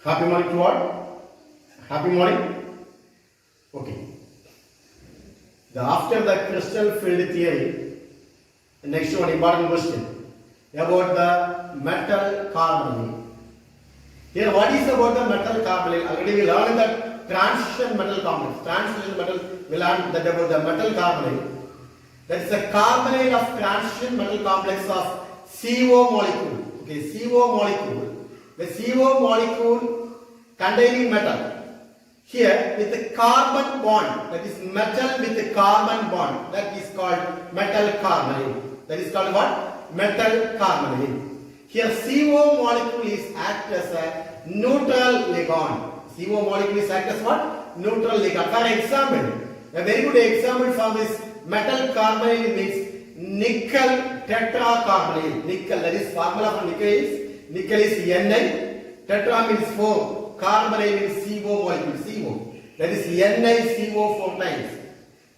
Happy morning to all. Happy morning. Okay. After the crystal field theory, the next one important question about the metal carbonyl. Here, what is about the metal carbonyl? Already we learned that transition metal complex. Transition metal, we learned that about the metal carbonyl. That is the carbonyl of transition metal complex of CO molecule. Okay, CO molecule. The CO molecule containing metal. Here with the carbon bond, that is metal with the carbon bond, that is called metal carbonyl. That is called what? Metal carbonyl. Here CO molecule is act as a neutral ligand. CO molecule is act as what? Neutral ligand. For example, a very good example for this metal carbonyl means nickel tetracarbonyl. Nickel, that is formula for nickel is Ni. Tetra means 4. Carbonyl means CO molecule. CO. That is NiCO 4 times.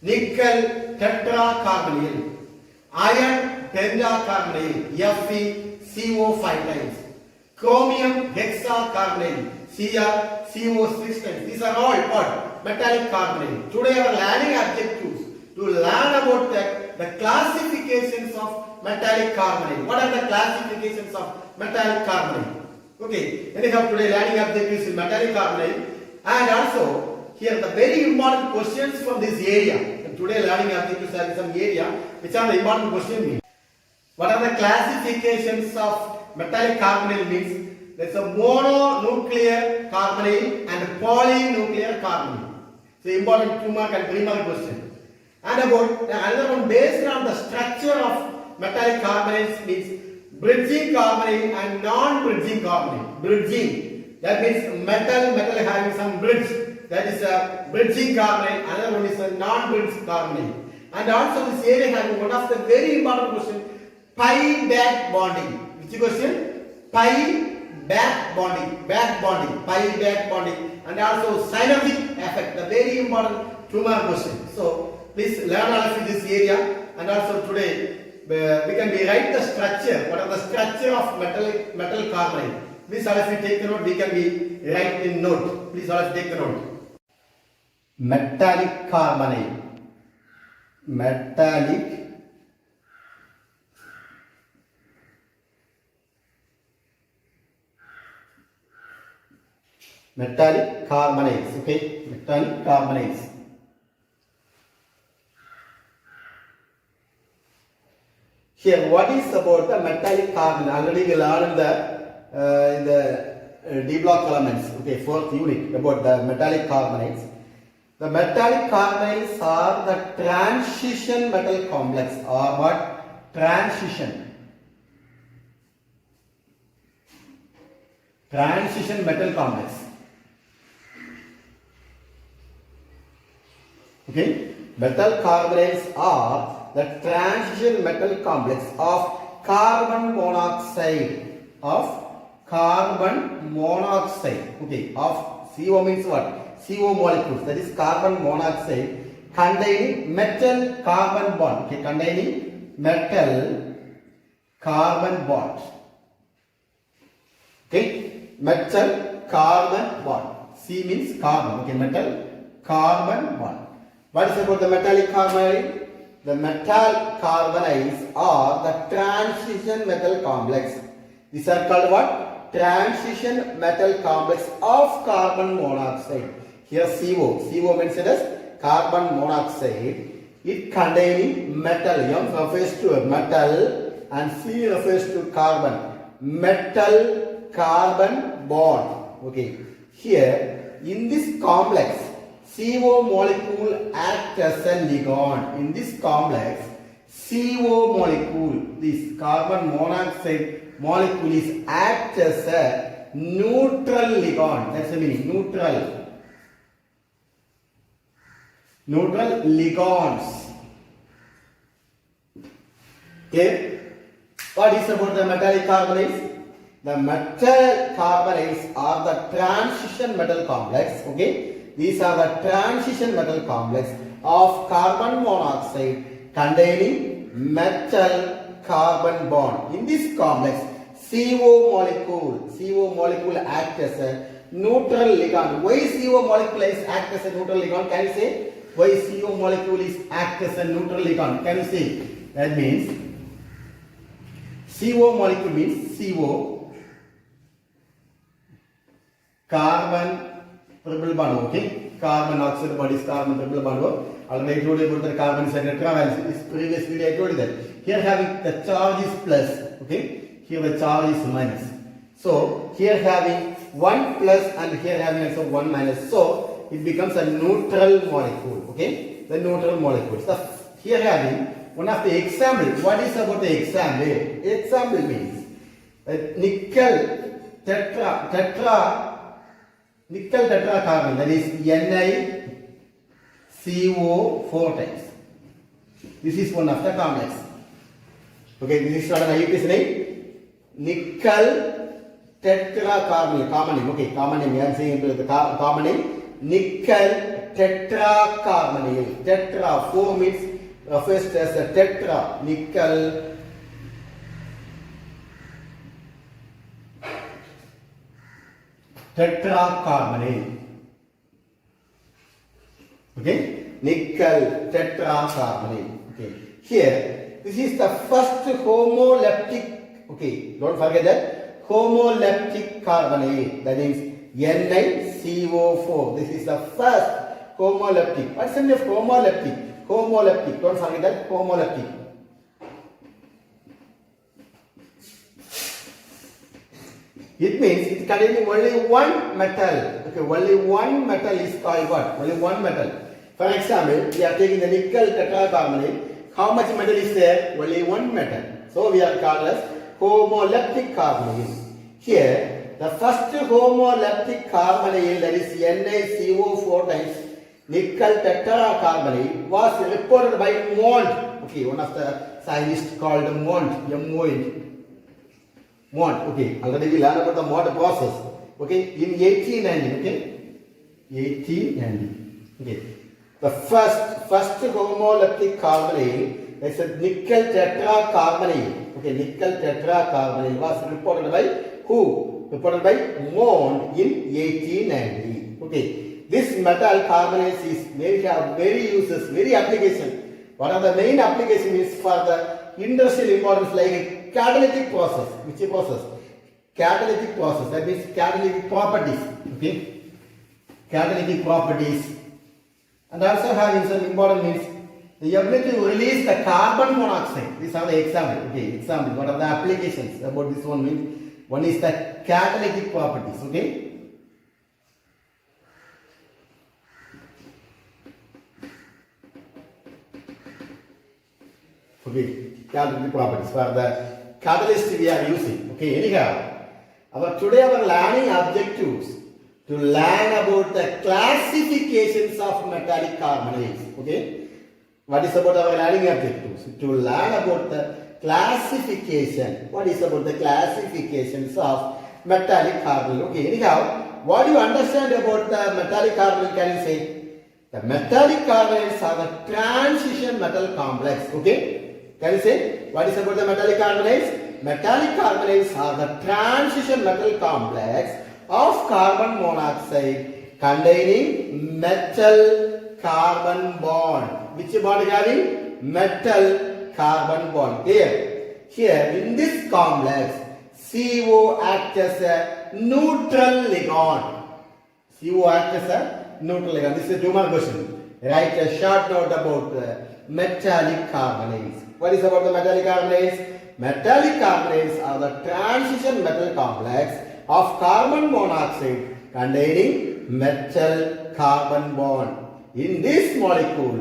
Nickel tetracarbonyl. Iron pentacarbonyl. FeCO 5 times. Chromium hexacarbonyl. CO 6 times. These are all what? Metallic carbonyl. Today our learning objectives to learn about the classifications of metallic carbonyl. What are the classifications of metallic carbonyl? Okay, anyhow today learning objectives in metallic carbonyl, and also here the very important questions from this area. And today learning objectives are in some area which are the important questions. What are the classifications of metallic carbonyl means? There is a mononuclear carbonyl and polynuclear carbonyl. So important 2 mark and 3 mark question. And about another one based on the structure of metallic carbonyls means bridging carbonyl and non-bridging carbonyl. Bridging, that means metal having some bridge, that is a bridging carbonyl. Another one is a non-bridging carbonyl. And also this area having one of the very important question, pi back bonding. Which question? Pi back bonding, pi back bonding, and also synergic effect, the very important 2 mark question. So please learn all of this area, and also today we can rewrite the structure. What are the structure of metal carbonyl? Please all of you take the note. We can be write in note. Please all of you take the note. Metallic carbonyl. Metallic carbonyls. Okay, metallic carbonyls. Here, what is about the metallic carbonyl? Already we learned in the D block elements. Okay, 4th unit about the metallic carbonyls. The metallic carbonyls are the transition metal complex, or what? Transition metal complex. Okay, metal carbonyls are the transition metal complex of carbon monoxide. Okay, of CO means what? CO molecules, that is carbon monoxide containing metal carbon bond. Okay, containing metal carbon bond. Okay, metal carbon bond. C means carbon. Okay, metal carbon bond. What is about the metallic carbonyl? The metal carbonyls are the transition metal complex. These are called what? Transition metal complex of carbon monoxide. Here CO means it as carbon monoxide. It containing metal. M refers to metal and C refers to carbon. Metal carbon bond. Okay. Here in this complex, CO molecule acts as a ligand. In this complex, CO molecule, this carbon monoxide molecule is acts as a neutral ligand. That's the meaning. Neutral ligands. Okay. What is about the metallic carbonyls? The metal carbonyls are the transition metal complex. Okay. These are the transition metal complex of carbon monoxide containing metal carbon bond. In this complex, CO molecule acts as a neutral ligand. Why CO molecule is act as a neutral ligand? Can you say why CO molecule is act as a neutral ligand? Can you say? That means CO molecule means CO, carbon triple bond. Okay, carbon oxide bond is carbon triple bond. Already I told you about the carbon is a tetravalent. This previous video I told you that. Here having the charge is plus. Okay, here the charge is minus. So here having 1 plus and here having also 1 minus. So it becomes a neutral molecule. Okay, the neutral molecule. So here having one of the example. What is about the example? Example means nickel tetracarbon, that is NiCO 4 times. This is one of the complex. Okay, this is not an IUPAC name. Nickel tetracarbonyl, common name. Okay, common name. I am saying the common name. Nickel tetracarbonyl. Tetra 4 means refers as a tetra. Nickel tetracarbonyl. Okay, nickel tetracarbonyl. Okay, here this is the first homoleptic. Okay, don't forget that homoleptic carbonyl. That is NiCO4. This is the first homoleptic. What's the name of homoleptic? Homoleptic. Don't forget that homoleptic. It means it containing only one metal. Okay, only one metal is called what? Only one metal. For example, we are taking the nickel tetracarbonyl. How much metal is there? Only one metal. So we are called as homoleptic carbonyl. Here, the first homoleptic carbonyl, that is NiCO4 times nickel tetracarbonyl, was reported by Mond. Okay, one of the scientists called Mond. M-O-N-D. Mond. Okay, already we learned about the Mond process. Okay, in 1890. Okay, 1890. Okay, the first homoleptic carbonyl, that's a nickel tetracarbonyl. Okay, nickel tetracarbonyl was reported by who? Reported by Mond in 1890. Okay, this metal carbonyls is very uses, very application. What are the main application is for the industrial importance like a catalytic process. Which process? Catalytic process. That means catalytic properties. Okay, catalytic properties, and also having some important means the ability to release the carbon monoxide. These are the example. Okay, example. What are the applications about this one means? One is the catalytic properties. Okay. Okay, catalytic properties for the catalyst we are using. Okay, anyhow, today our learning objectives to learn about the classifications of metallic carbonyls. Okay, what is about our learning objectives? To learn about the classification. What is about the classifications of metallic carbonyl? Okay, anyhow, what do you understand about the metallic carbonyl? Can you say? The metallic carbonyls are the transition metal complex. Okay. Can you say what is about the metallic carbonyls? Metallic carbonyls are the transition metal complex of carbon monoxide containing metal carbon bond. Which bond is having? Metal carbon bond. Here in this complex, CO acts as a neutral ligand. CO acts as a neutral ligand. This is a 2-mark question. Write a short note about the metallic carbonyls. What is about the metallic carbonyls? Metallic carbonyls are the transition metal complex of carbon monoxide containing metal carbon bond. In this molecule,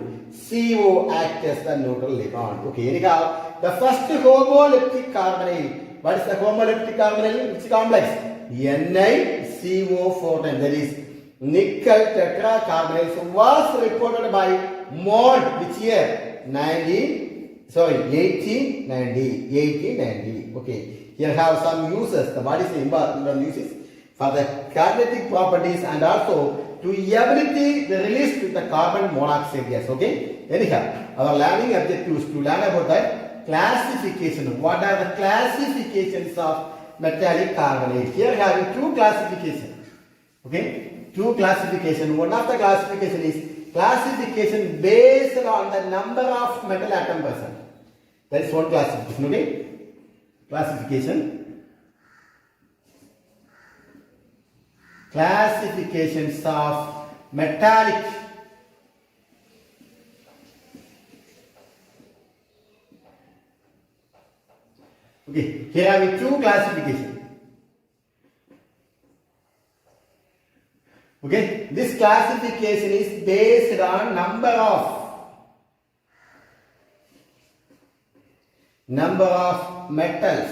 CO acts as the neutral ligand. Okay, anyhow, the first homoleptic carbonyl. What is the homoleptic carbonyl? Which complex? NiCO4 times. That is nickel tetracarbonyl was reported by Mond. Which year? 1890. Okay. Here have some uses. What is the important uses? For the catalytic properties and also to ability the release with the carbon monoxide gas. Okay. Anyhow, our learning objective is to learn about the classification. What are the classifications of metallic carbonyl? Here having two classifications. Okay, two classification. One of the classification is classification based on the number of metal atom present. That is one classification. Okay, classifications of metallic Okay, here I have two classifications. Okay, this classification is based on number of metals,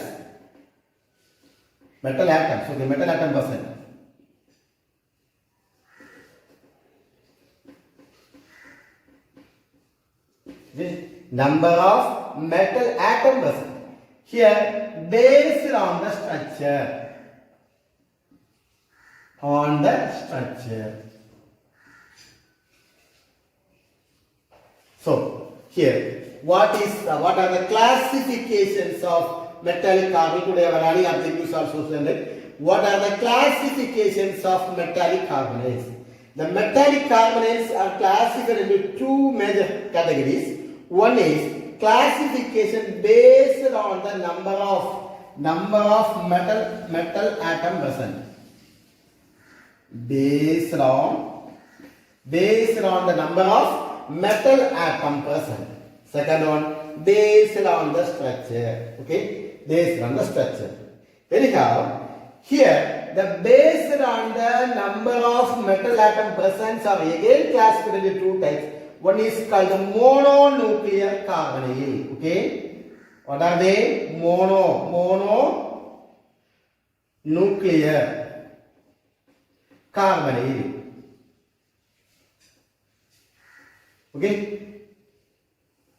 metal atoms. Okay, metal atom percent. Okay, number of metal atom percent. Here, based on the structure. So, here, what are the classifications of metallic carbon? Today, our running objectives also presented. What are the classifications of metallic carbonyls? The metallic carbonyls are classified into two major categories. One is classification based on the number of metal atom present. Based on the number of metal atom present. Second one, based on the structure. Okay, based on the structure. Anyhow, here the based on the number of metal atom presents are again classified into two types. One is called the mononuclear carbonyl. Okay, what are they? Mononuclear carbonyl. Okay,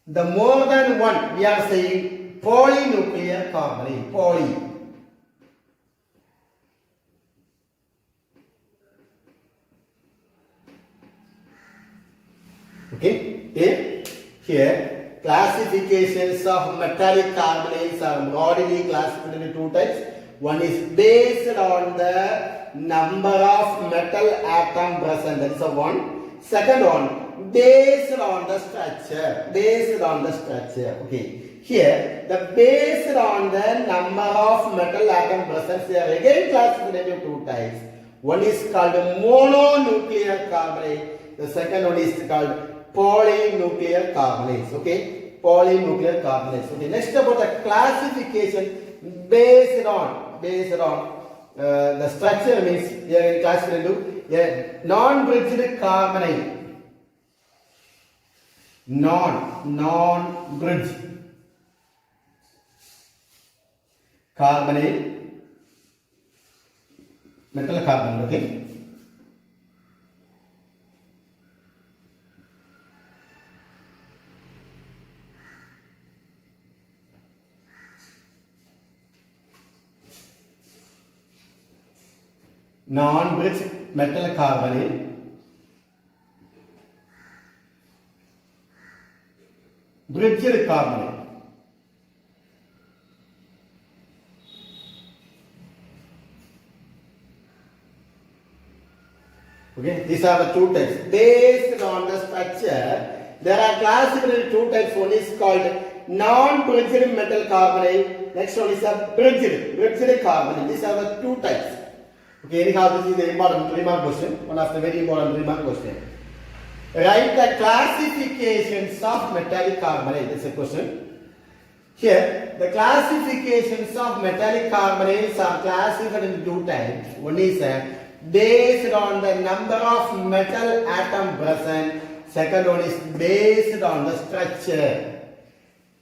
the more than one we are saying polynuclear carbonyl. Poly. Okay, here classifications of metallic carbonyls are broadly classified into two types. One is based on the number of metal atom present. That is the one. Second one, based on the structure. Okay, here the based on the number of metal atom present, they are again classified into two types. One is called mononuclear carbonyl. The second one is called polynuclear carbonyls. Okay, polynuclear carbonyls. Okay, next about the classification based on the structure means we are classified into a non-bridged carbonyl. Non-bridged carbonyl, metal carbonyl. Okay. Non-bridged metal carbonyl, bridged carbonyl. Okay, these are the two types. Based on the structure, there are classified into two types. One is called non-bridged metal carbonyl. Next one is a bridged carbonyl. These are the two types. Okay, anyhow, this is the important remark question. One of the very important remark question. Write the classifications of metallic carbonyl. That's a question. Here, the classifications of metallic carbonyls are classified into two types. One is based on the number of metal atom present. Second one is based on the structure.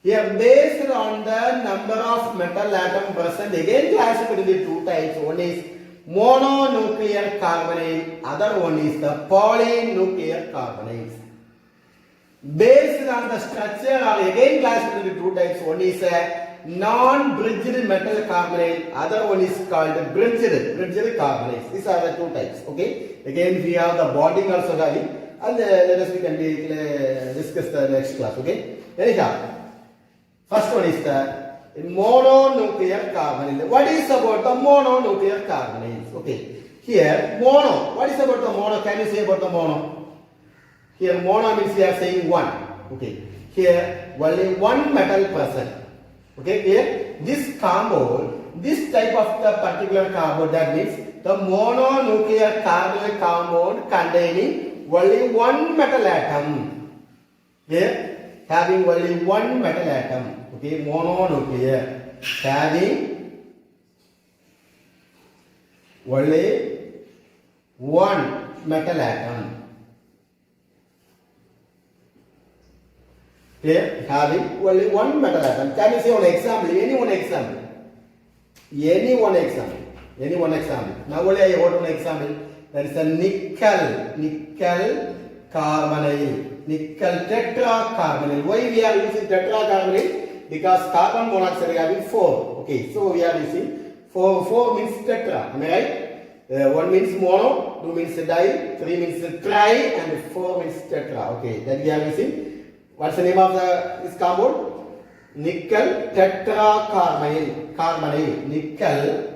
Here, based on the number of metal atom present, again classified into two types. One is mononuclear carbonyl, other one is the polynuclear carbonyls. Based on the structure are again classified into two types. One is a non-bridged metal carbonyl, other one is called bridged carbonyls. These are the two types. Okay, again we have the bonding also having, and let us we can discuss the next class. Okay, anyhow, first one is the mononuclear carbonyl. What is about the mononuclear carbonyls? Okay, Here, mono. What is about the mono? Can you say about the mono? Here, mono means we are saying one. Okay. Here, only one metal present. Okay. Here, this compound, this type of the particular compound, that means the mononuclear carbonyl compound containing only one metal atom. Here, having only one metal atom. Okay. Mononuclear having only one metal atom. Here, having only one metal atom. Can you say one example? Any one example? Any one example? Any one example? Now only I wrote one example. That is a nickel carbonyl. Nickel tetracarbonyl. Why we are using tetracarbonyl? Because carbon monoxide is having 4. Okay, so we are using 4. 4 means tetra. Am I right? 1 means mono, 2 means di, 3 means tri, and 4 means tetra. Okay, that we are using. What's the name of this compound? Nickel tetracarbonyl. Carbonyl. Nickel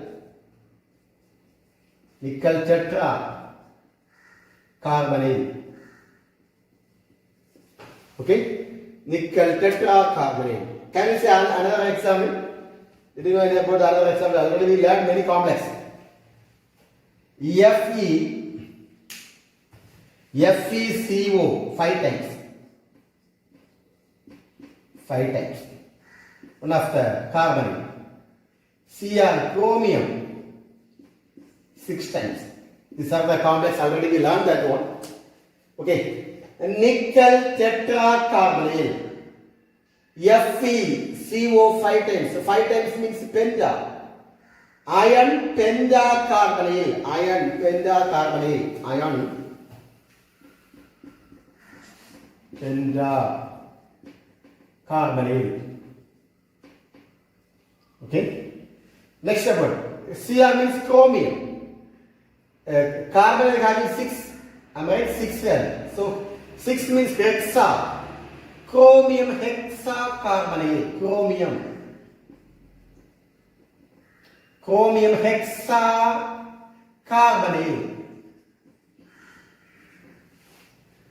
tetracarbonyl. Okay? Nickel tetracarbonyl. Can you say another example? Did you know about another example? Already we learned many complex. FeCO 5 times. 5 times. One of the carbon. Cr chromium 6 times. These are the complex. Already we learned that one. Okay. Nickel tetracarbonyl. FeCO 5 times. So 5 times means penta. Iron pentacarbonyl. Iron pentacarbonyl. Iron pentacarbonyl. Okay. Next word. Cr means chromium. Carbonyl having 6. Am I right? 6 here. So 6 means hexa. Chromium hexacarbonyl. Chromium hexacarbonyl.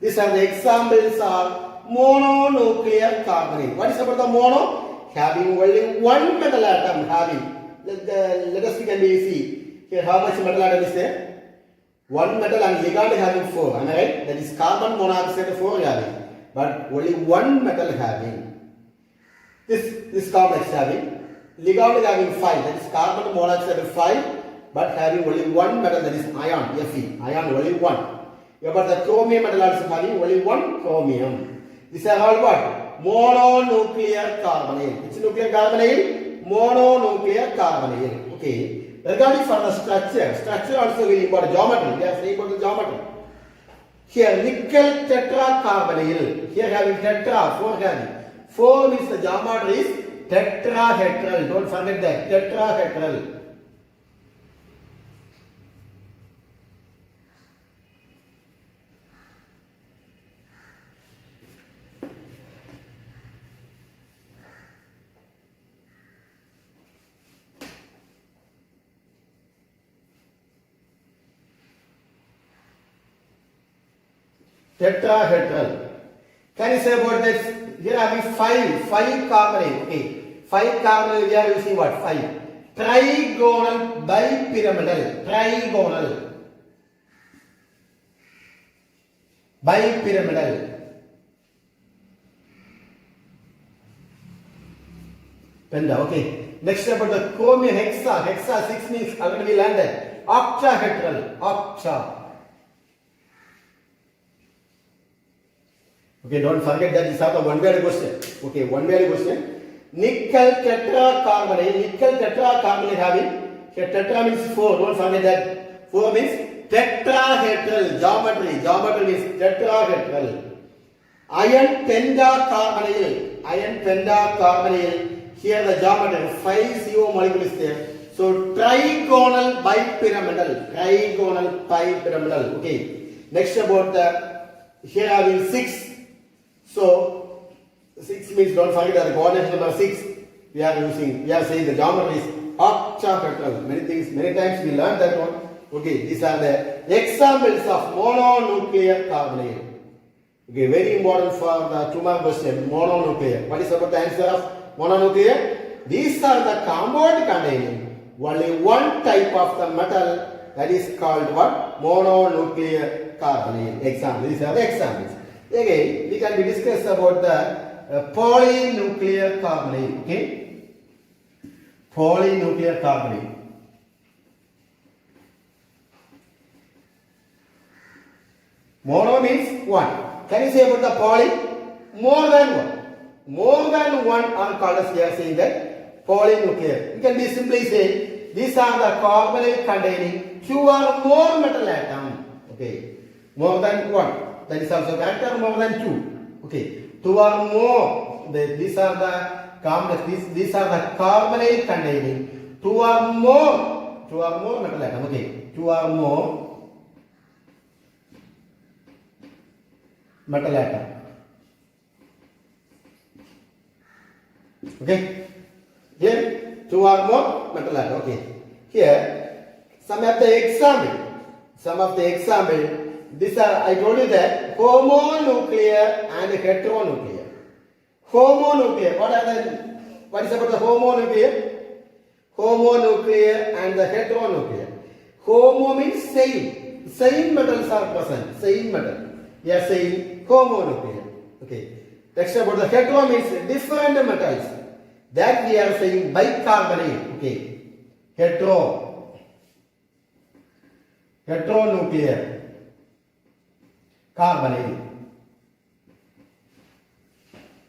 These are the examples of mononuclear carbonyl. What is about the mono? Having only one metal atom. Let us can be see. Here how much metal atom is there? One metal and ligand having 4. Am I right? That is carbon monoxide 4 having. But only one metal having. This complex having. Ligand is having 5. That is carbon monoxide 5. But having only one metal, that is ion. Fe. Ion only 1. But the chromium metal also having only one chromium. These are all what? Mononuclear carbonyl. Which nuclear carbonyl? Mononuclear carbonyl. Okay. Regarding for the structure also very important. Geometry. We are saying about the geometry. Here nickel tetracarbonyl. Here having tetra, 4 having. 4 means the geometry is tetrahedral. Don't forget that. Tetrahedral. Tetrahedral. Can you say about this? Here having 5 carbonyl. Okay. 5 carbonyl we are using what? 5. Trigonal bipyramidal. Bipyramidal. Penta. Okay. Next about the chromium hexa. Hexa 6 means already we learned that. Octahedral. Octa. Okay, don't forget that these are the one-word question. Okay, one-word question. Nickel tetracarbonyl. Nickel tetracarbonyl having. Here tetra means 4. Don't forget that. 4 means tetrahedral. Geometry means tetrahedral. Iron pentacarbonyl. Here the geometry 5 CO molecule is there. So trigonal bipyramidal. Okay. Next about the here having 6. So 6 means don't forget that the coordinate number 6. We are saying the geometry is octahedral. Many times we learned that one. Okay, these are the examples of mononuclear carbonyl. Okay, very important for the 2 mark question. Mononuclear. What is about the answer of mononuclear? These are the compound containing only one type of the metal, that is called what? Mononuclear carbonyl. Example. These are the examples. Again, we can be discuss about the polynuclear carbonyl. Okay, polynuclear carbonyl. Mono means one. Can you say about the poly? More than one. More than one are called as we are saying that polynuclear. You can be simply say these are the carbonyl containing 2 or more metal atom. Okay, more than one. That is also correct, or more than 2. Okay, 2 or more. These are the carbonyl containing 2 or more metal atom. Okay, 2 or more metal atom. Okay, here 2 or more metal atom. Okay, here some of the example. These are, I told you that homonuclear and heteronuclear. Homonuclear. What is about the homonuclear? Homonuclear and the heteronuclear. Homo means same metals are present. Same metal. We are saying homonuclear. Okay. Next about the hetero means different metals. That we are saying bicarbonate. Okay. Heteronuclear carbonyl.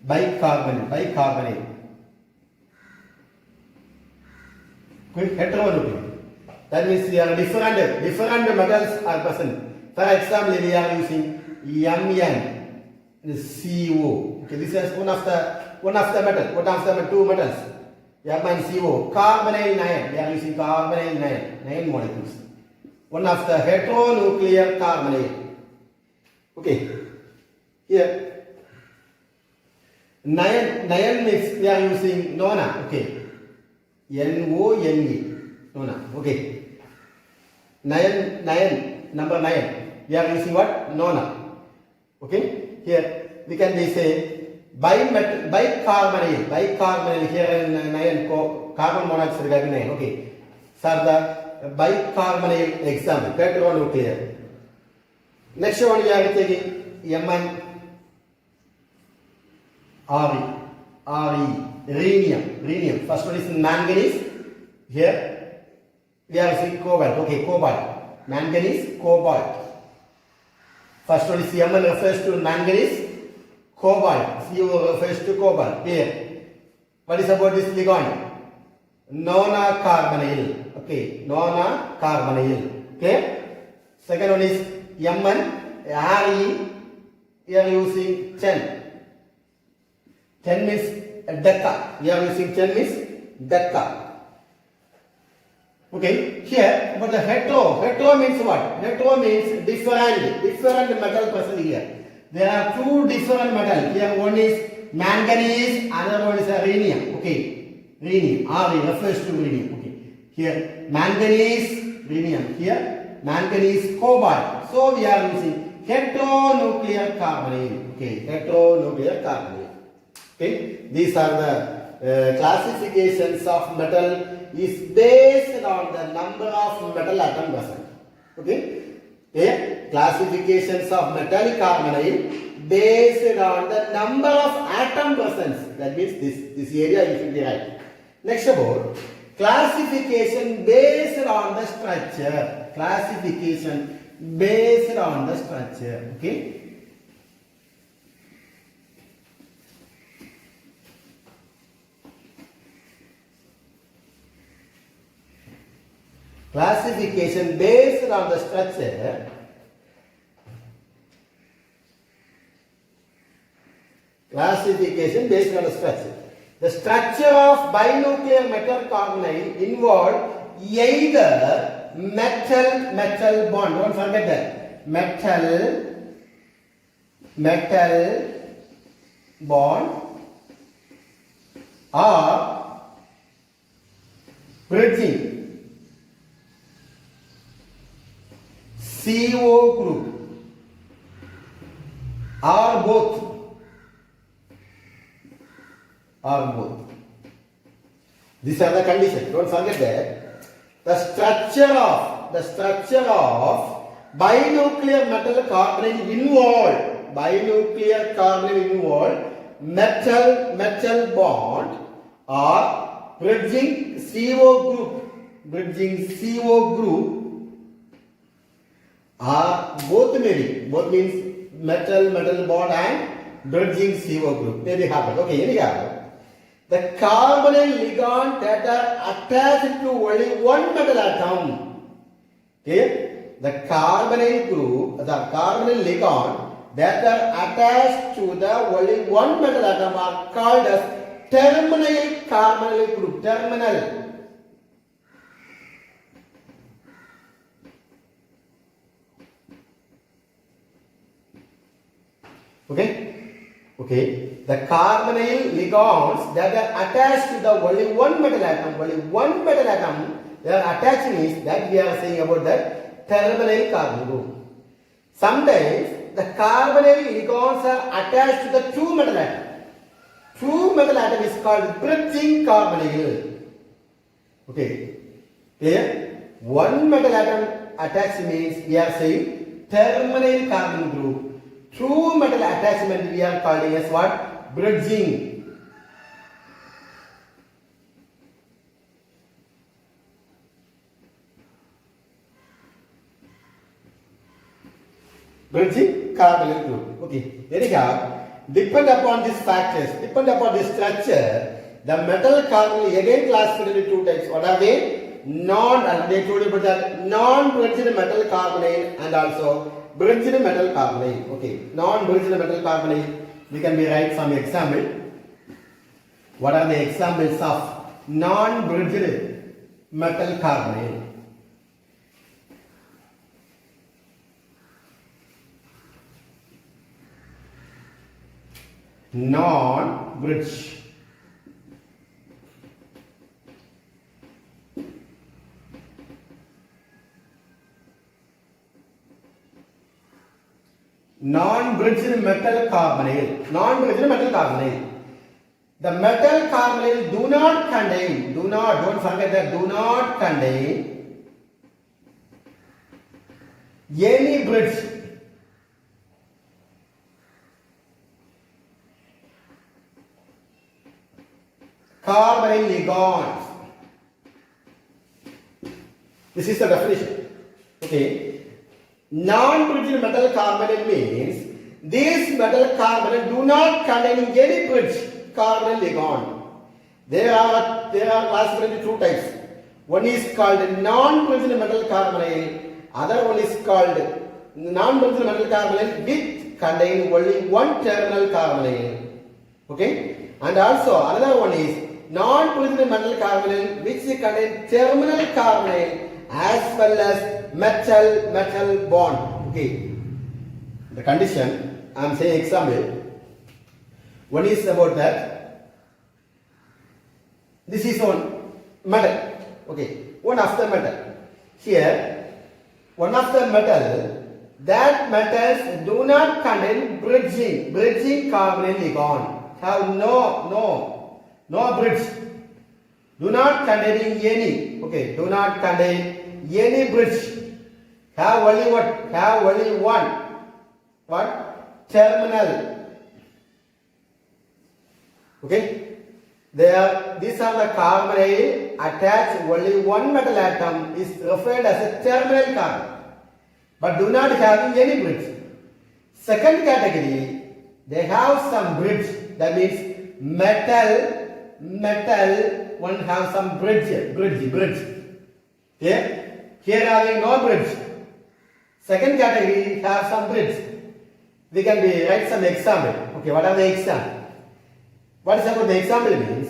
Bicarbonate. Okay. Heteronuclear. That means we are different metals are present. For example, we are using MnCO. Okay, this is one of the metal, 2 metals. MnCO. Carbonyl 9. We are using carbonyl 9 molecules. One of the heteronuclear carbonyl. Okay. Here 9 means we are using nona. Okay. None. Nona. Okay. 9. Number 9. We are using what? Nona. Okay. Here we can say bicarbonyl. Here in 9 carbon monoxide 9. Okay. Sir, the bicarbonyl example. Heteronuclear. Next one we are taking Mn Rhenium. First one is manganese. Here we are using cobalt. Okay, cobalt. Manganese, cobalt. First one is Mn refers to manganese, cobalt. CO refers to cobalt. Here, what is about this ligand? Nona-carbonyl. Okay, nona-carbonyl. Okay. Second one is Mn Re. We are using 10. 10 means deca. We are using 10 means deca. Okay, here about the hetero. Hetero means what? Hetero means different metal present here. There are 2 different metals. Here one is manganese, another one is a rhenium. Okay, rhenium. Re refers to rhenium. Okay, here manganese, rhenium. Here manganese, cobalt. So we are using heteronuclear carbonyl. Okay, heteronuclear carbonyl. Okay, these are the classifications of metal is based on the number of metal atom present. Okay, here classifications of metallic carbonyl based on the number of atom presence. That means this area you should be right. Next about classification based on the structure. Classification based on the structure. Okay. Classification based on the structure. Classification based on the structure. The structure of binuclear metal carbonyl involve either metal bond. Don't forget that. Metal bond or bridging CO group or both. Or both. These are the conditions. Don't forget that the structure of binuclear metal carbonyl involved metal bond or bridging CO group are both means metal bond and bridging CO group may be happen. Okay, anyhow, the carbonyl ligand that are attached to only one metal atom. Okay, the carbonyl ligand that are attached to the only one metal atom are called as terminal carbonyl group. Terminal. Okay. The carbonyl ligands that are attached to the only one metal atom, they are attaching is that we are saying about that terminal carbonyl group. Sometimes the carbonyl ligands are attached to the two metal atom. Two metal atom is called bridging carbonyl. Okay. Here, one metal atom attached means we are saying terminal carbonyl group. True metal attachment we are calling as what? Bridging. Bridging carbonyl group. Okay. Anyhow, depend upon these factors, depend upon this structure, the metal carbonyl again classified into two types. What are they? They told you about that non-bridged metal carbonyl and also bridged metal carbonyl. Okay, non-bridged metal carbonyl. We can write some example. What are the examples of non-bridged metal carbonyl? Non-bridge. Non-bridged metal carbonyl. The metal carbonyl do not contain, don't forget that, do not contain any bridge. Carbonyl ligands. This is the definition. Okay. Non-bridged metal carbonyl means these metal carbonyl do not contain any bridge carbonyl ligand. There are classified into two types. One is called non-bridged metal carbonyl. Other one is called non-bridged metal carbonyl with contain only one terminal carbonyl. Okay. And also another one is non-bridged metal carbonyl which contain terminal carbonyl as well as metal bond. Okay. The condition I am saying example. One is about that. This is one metal. Okay. One of the metal. Here, one of the metal. That metals do not contain bridging carbonyl ligand. Have no bridge. Do not contain any. Okay. Do not contain any bridge. Have only what? Have only one. What? Terminal. Okay. These are the carbonyl attached only one metal atom is referred as a terminal carbon, but do not having any bridge. Second category, they have some bridge. That means metal one have some bridge. Here having no bridge. Second category have some bridge. We can write some example. Okay, what are the example? What is about the example means?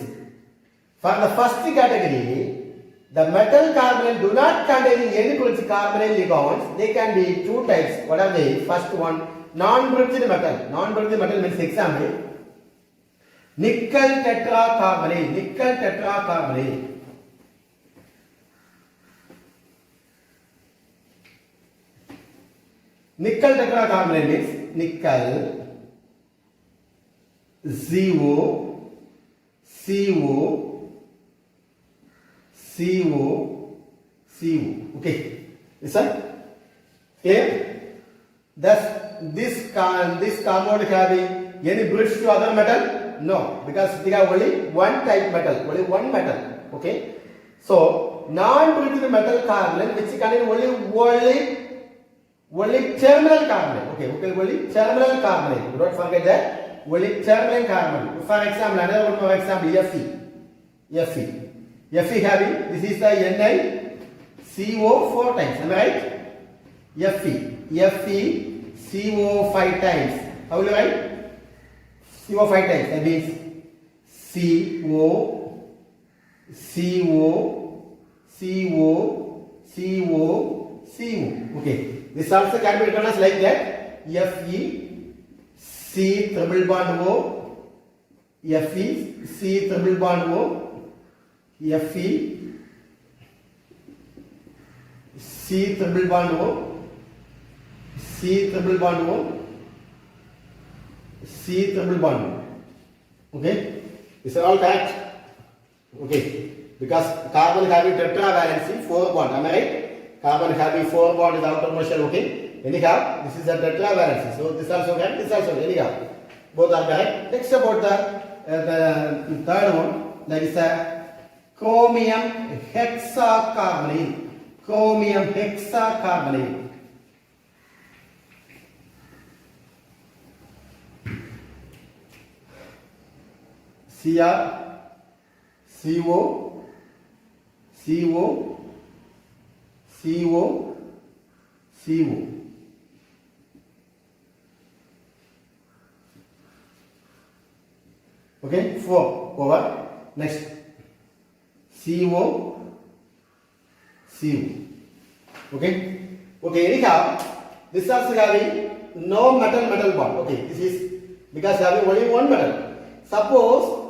For the first category, the metal carbonyl do not contain any bridge carbonyl ligands. They can be two types. What are they? First one, non-bridged metal. Non-bridged metal means example. Nickel tetracarbonyl. Nickel tetracarbonyl means nickel, CO, CO, CO, CO. Okay, is that clear? Thus, this compound having any bridge to other metal? No, because they have only one type metal, only one metal. Okay, so non-bridged metal carbonyl which contain only terminal carbonyl. Okay, only terminal carbonyl. Don't forget that only terminal carbonyl. For example, another one for example, Fe having this is the NiCO 4 times. Am I right? Fe CO 5 times. How will you write? CO 5 times. That means CO. Okay. This also can be written as like that. Fe C triple bond O. Fe C triple bond O. Fe C triple bond O. C triple bond O. C triple bond. Okay. These are all correct. Okay, because carbon having tetravalency 4 bond, am I right? Carbon having 4 bond is outermost shell. Okay, anyhow, this is a tetravalency. So this also correct, this also anyhow, both are correct. Next about the third one, that is a chromium hexacarbonyl. Chromium hexacarbonyl. Cr CO, CO, CO, CO. Okay, 4 over. Next, CO, CO. Okay, okay. Anyhow, this also having no metal bond. Okay, this is because having only one metal. Suppose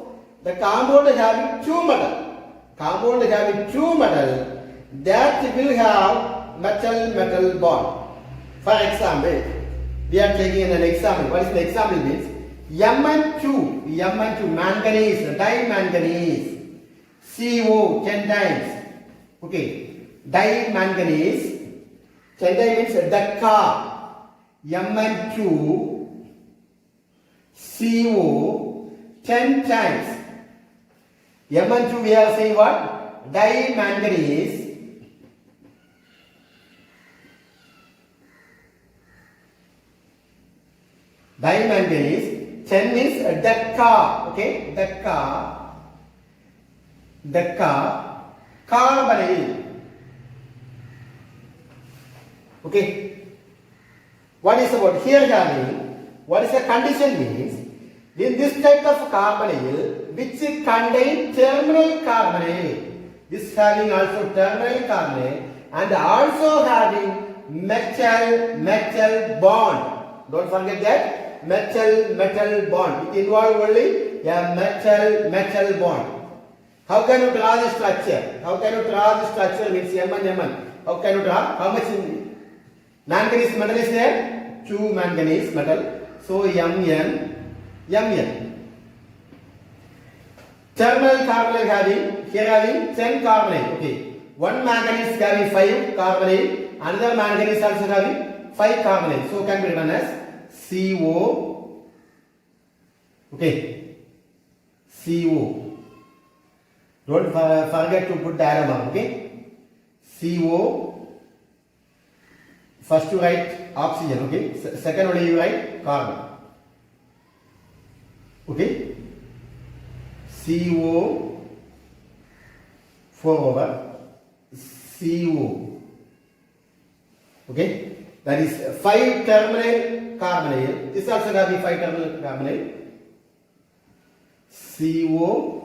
the compound having two metal, that will have metal bond. For example, we are taking an example. What is the example means? Mn2 manganese, dimanganese, CO 10 times. Okay, dimanganese, 10 times means deca. Mn2 CO 10 times. Mn2 we are saying what? Dimanganese. Dimanganese. 10 means deca. Okay, deca. Carbonyl. Okay. What is about here having? What is the condition means? In this type of carbonyl, which contain terminal carbonyl, this having also terminal carbonyl and also having metal bond. Don't forget that metal bond. It involves only a metal bond. How can you draw the structure? Means Mn. How can you draw? How much manganese metal is there? 2 manganese metal. So Mn. Terminal carbonyl having 10 carbonyl. Okay. One manganese having 5 carbonyl. Another manganese also having 5 carbonyl. So can be written as CO. Okay. CO. Don't forget to put the arrow mark. Okay. CO. First you write oxygen. Okay. Second only you write carbon. Okay, CO 4 over CO. Okay, that is 5 terminal carbonyl. This also has 5 terminal carbonyl. CO.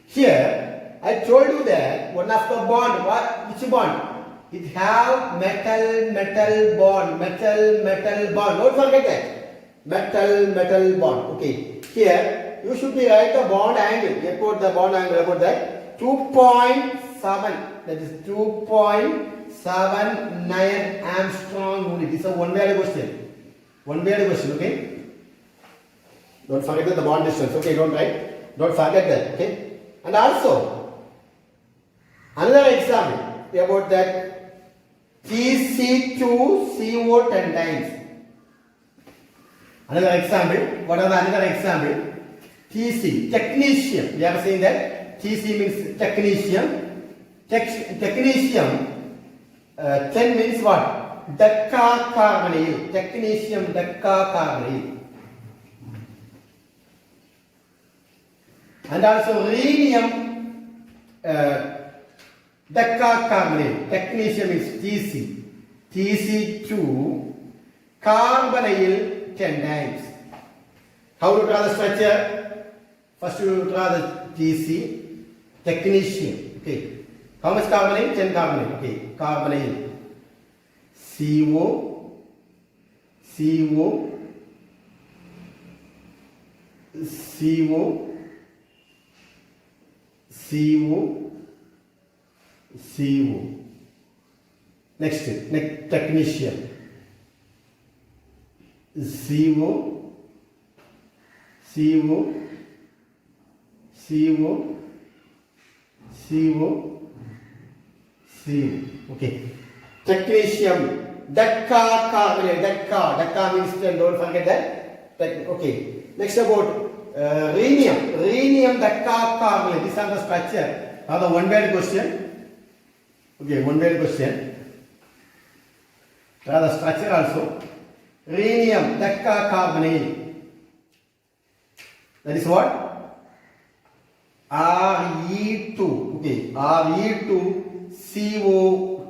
Here I told you that one of the bond, which bond? It have metal bond. Don't forget that. Metal bond. Okay. Here you should be write the bond angle. About the bond angle about that 2.7. That is 2.79 Armstrong unit. This is a one-word question. One-word question. Okay. Don't forget the bond distance. Okay. Don't write. Don't forget that. Okay. And also another example about that TC2CO 10 times. Another example. What are the another example? TC, technetium. We are saying that TC means technetium. Technetium 10 means what? Decacarbonyl. Technetium decacarbonyl. And also rhenium decacarbonyl. Technetium is TC. TC2 carbonyl 10 times. How to draw the structure? First you draw the TC. Technetium. Okay. How much carbonyl? 10 carbonyl. Okay. Carbonyl. CO. CO. CO. CO. CO. Next, technetium. CO. CO. CO. CO. CO. Okay. Technetium. Decacarbonyl. Deca means 10. Don't forget that. Okay. Next about rhenium. Rhenium decacarbonyl. These are the structure. Now the one-word question. Okay, one-word question. Now the structure also. Rhenium decacarbonyl. That is what? Re2. Okay, Re2CO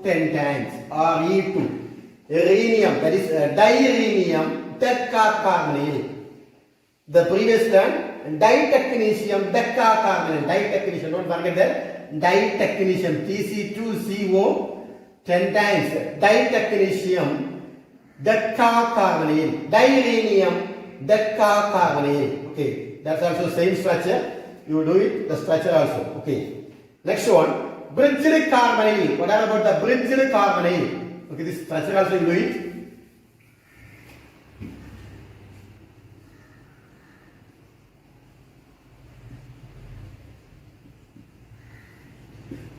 10 times. Re2. Rhenium. That is dirhenium decacarbonyl. The previous term, ditechnetium decacarbonyl. Ditechnetium, don't forget that. Ditechnetium, TC2CO 10 times. Ditechnetium decacarbonyl. Dirhenium decacarbonyl. Okay, that's also same structure. You do it, the structure also. Okay. Next one, bridged carbonyl. What are about the bridged carbonyl? Okay, this structure also you do it.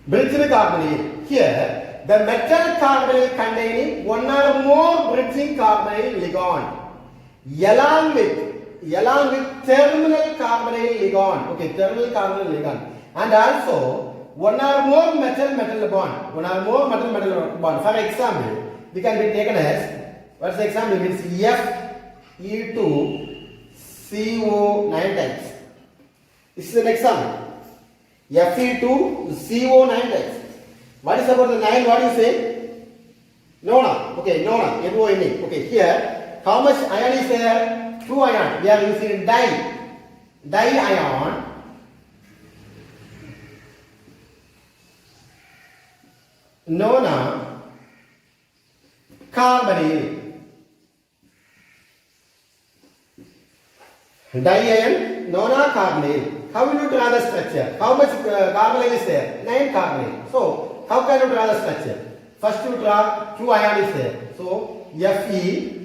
Bridged carbonyl. Here, the metal carbonyl containing one or more bridging carbonyl ligand, along with terminal carbonyl ligand. Okay, terminal carbonyl ligand, and also one or more metal bond. One or more metal bond. For example, we can be taken as, what's the example? Means Fe2CO 9 times. This is an example. Fe2CO 9 times. What is about the 9? What do you say? Nona. Okay, Nona. NONA. Okay, here, how much ion is there? 2 ion. We are using di-ion. Nona carbonyl. Di-ion Nona carbonyl. How will you draw the structure? How much carbonyl is there? 9 carbonyl. So, how can you draw the structure? First you draw 2 ion is there. So, Fe.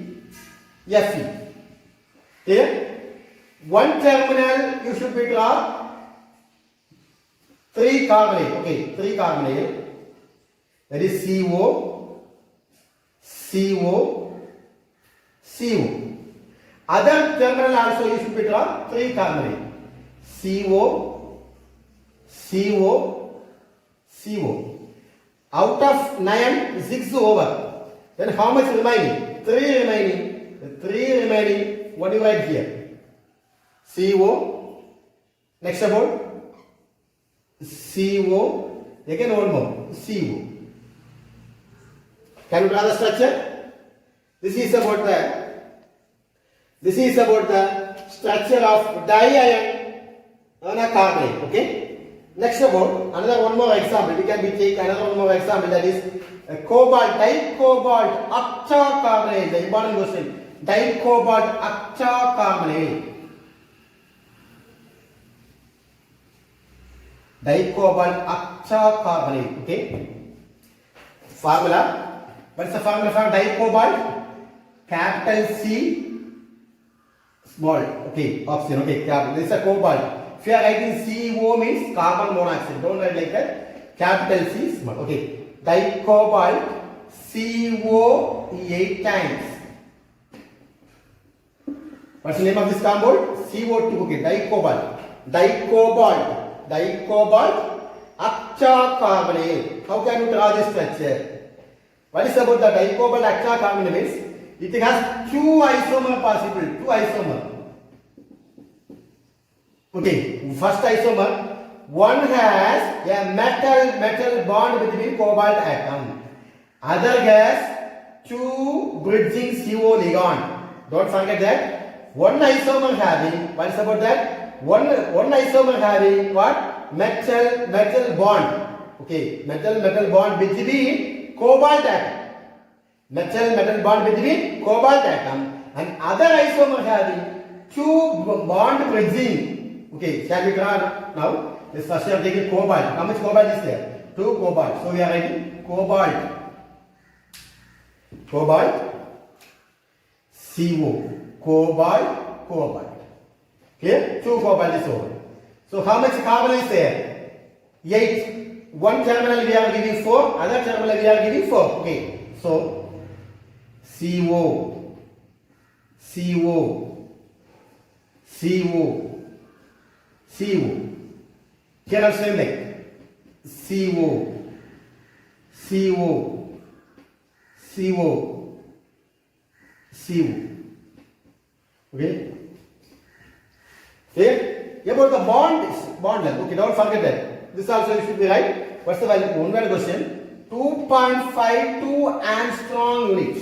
Here, one terminal you should be draw 3 carbonyl. Okay, 3 carbonyl. That is CO. Other terminal also you should be draw 3 carbonyl. CO. Out of 9, 6 over. Then how much remaining? 3 remaining. The 3 remaining. What do you write here? CO. Next about CO. Again one more. CO. Can you draw the structure? This is about the structure of di-ion on a carbonyl. Okay. Next about another one more example. We can take another one more example, that is cobalt, dicobalt octacarbonyl. The important question. Dicobalt octacarbonyl. Dicobalt hexacarbonyl. Okay. Formula. What's the formula for dicobalt? Capital C, small. Okay. Oxygen. Okay. This is a cobalt. If you are writing CO means carbon monoxide. Don't write like that. Capital C, small. Okay. Dicobalt CO 8 times. What's the name of this compound? CO2. Okay. Dicobalt. Dicobalt hexacarbonyl. How can you draw this structure? What is about the dicobalt hexacarbonyl means? It has two isomer possible. Two isomer. Okay. First isomer. One has a metal bond between cobalt atom. Other has two bridging CO ligand. Don't forget that. One isomer having. What is about that? One isomer having what? Metal bond. Okay. Metal bond between cobalt atom. Metal bond between cobalt atom, and other isomer having two bond bridging. Okay, shall we draw now? This first we are taking cobalt. How much cobalt is there? 2 cobalt. So we are writing cobalt. CO. Cobalt. Clear? 2 cobalt is over. So how much carbon is there? 8. One terminal we are giving 4, other terminal we are giving 4. Okay. So CO. Here also same like CO. Okay. Here about the bond length. Okay, don't forget that. This also you should be right. What's the value? One word question. 2.52 angstrom unit.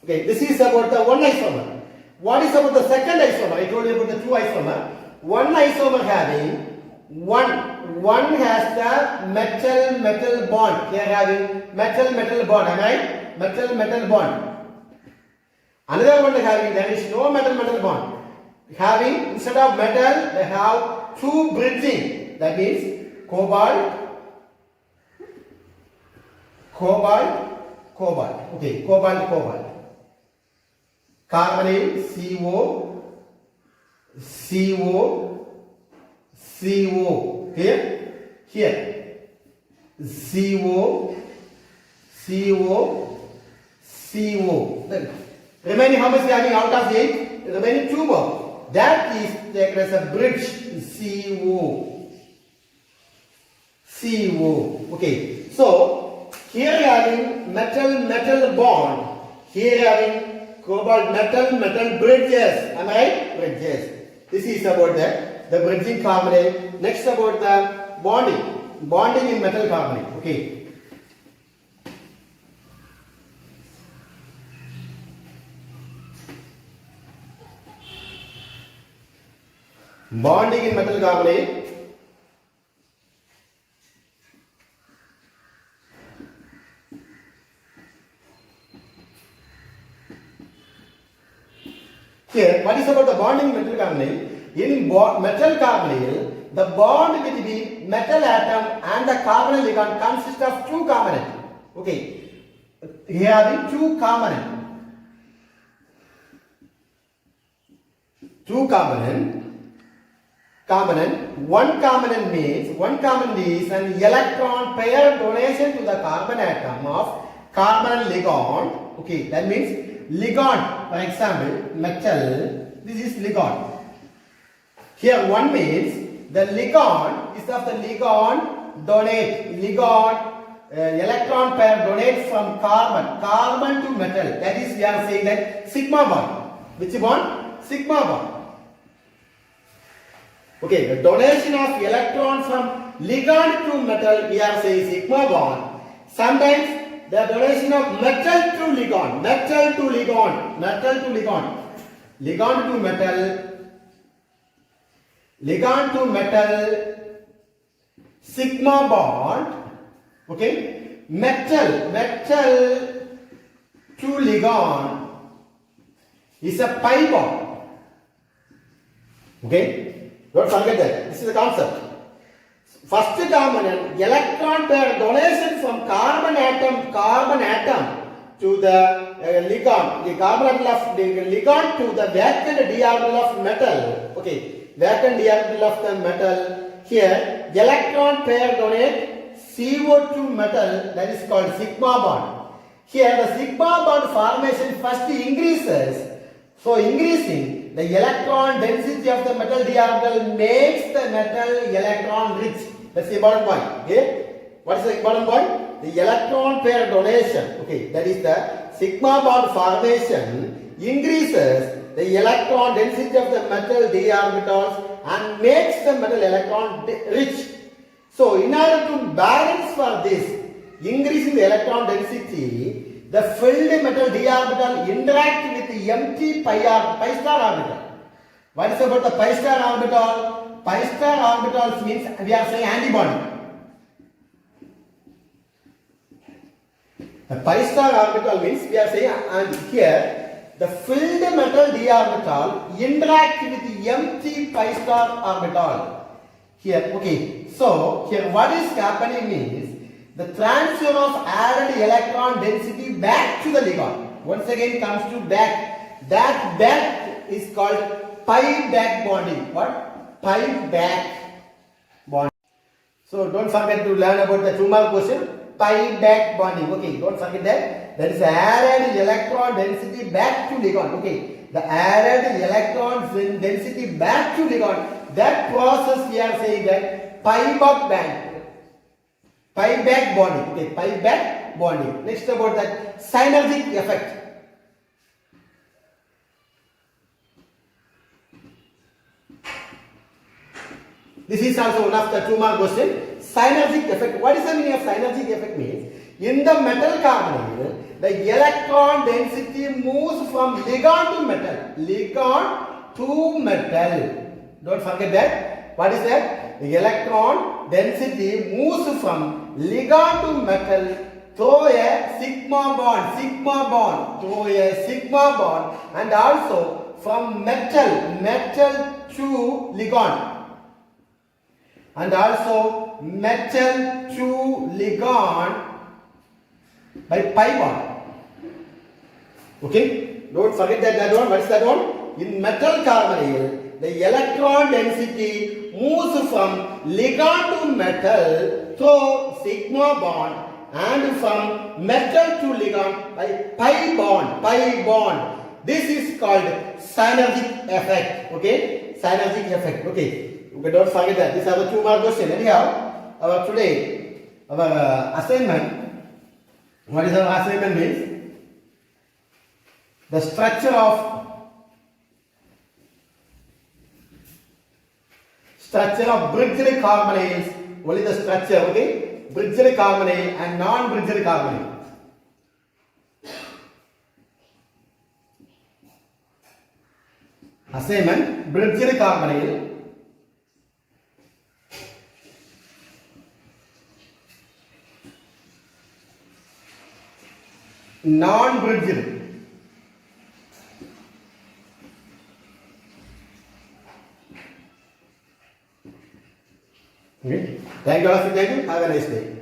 Okay, this is about the one isomer. What is about the second isomer? I told you about the two isomer. One isomer having one has the metal bond. They are having metal bond. Am I right? Metal bond. Another one having there is no metal bond. Having instead of metal they have two bridging. That means cobalt. Okay, cobalt. Carbonyl CO. Here. CO. Then remaining how much we are having out of 8? Remaining 2 more. That is taken as a bridge. CO. Okay. So here we are having metal bond. Here we are having cobalt metal bridges. Am I right? Bridges. This is about the bridging carbonyl. Next about the bonding in metal carbonyl. Okay. Bonding in metal carbonyl. Here, what is about the bonding in metal carbonyl? In metal carbonyl, the bond between metal atom and the carbonyl ligand consists of 2 components. Okay, here having 2 components. 2 component. One component is an electron pair donation to the carbon atom of carbonyl ligand. Okay, that means ligand, for example, metal, this is ligand. Here one means the ligand is of the electron pair donate from carbon to metal. That is, we are saying that sigma bond. Which bond? Sigma bond. Okay, the donation of electron from ligand to metal, we are saying sigma bond. Sometimes the donation of metal to metal, sigma bond. Okay, metal to ligand is a pi bond. Okay, don't forget that. This is the concept. First component, electron pair donation from carbon atom to the ligand, the carbon atom of the ligand to the vacant d orbital of metal. Okay, vacant d orbital of the metal. Here, electron pair donate CO2 metal, that is called sigma bond. Here, the sigma bond formation first increases. So, increasing the electron density of the metal d orbital makes the metal electron rich. That's the important point. Okay, what is the important point? The electron pair donation. Okay, that is the sigma bond formation increases the electron density of the metal d orbitals and makes the metal electron rich. So, in order to balance for this increase in the electron density, the filled metal d orbital interact with the empty pi star orbital. What is about the pi star orbital? Pi star orbitals means we are saying antibody. The pi star orbital means we are saying, and here the filled metal d orbital interact with the empty pi star orbital. Here, okay. So here what is happening is the transfer of added electron density back to the ligand. Once again comes to back. That back is called pi back bonding. What? Pi back bonding. So don't forget to learn about the 2 mark question. Pi back bonding. Okay, don't forget that. That is added electron density back to ligand. Okay, the added electron density back to ligand. That process we are saying that pi back band. Pi back bonding. Okay, pi back bonding. Next about that synergic effect. This is also one of the 2 mark question. Synergic effect. What is the meaning of synergic effect means? In the metal carbonyl, the electron density moves from ligand to metal. Ligand to metal. Don't forget that. What is that? The electron density moves from ligand to metal through a sigma bond. Through a sigma bond, and also from metal to ligand. And also metal to ligand by pi bond. Okay, don't forget that one. What is that one? In metal carbonyl, the electron density moves from ligand to metal through sigma bond and from metal to ligand by pi bond. This is called synergic effect. Okay, synergic effect. Okay. Okay, don't forget that. These are the 2 mark question. Anyhow, our assignment. What is our assignment means? The structure of bridged carbonyls. Only the structure. Okay, bridged carbonyl and non-bridged carbonyl. Assignment: bridged carbonyl. Non-bridged. Okay. Thank you all. Thank you. Have a nice day.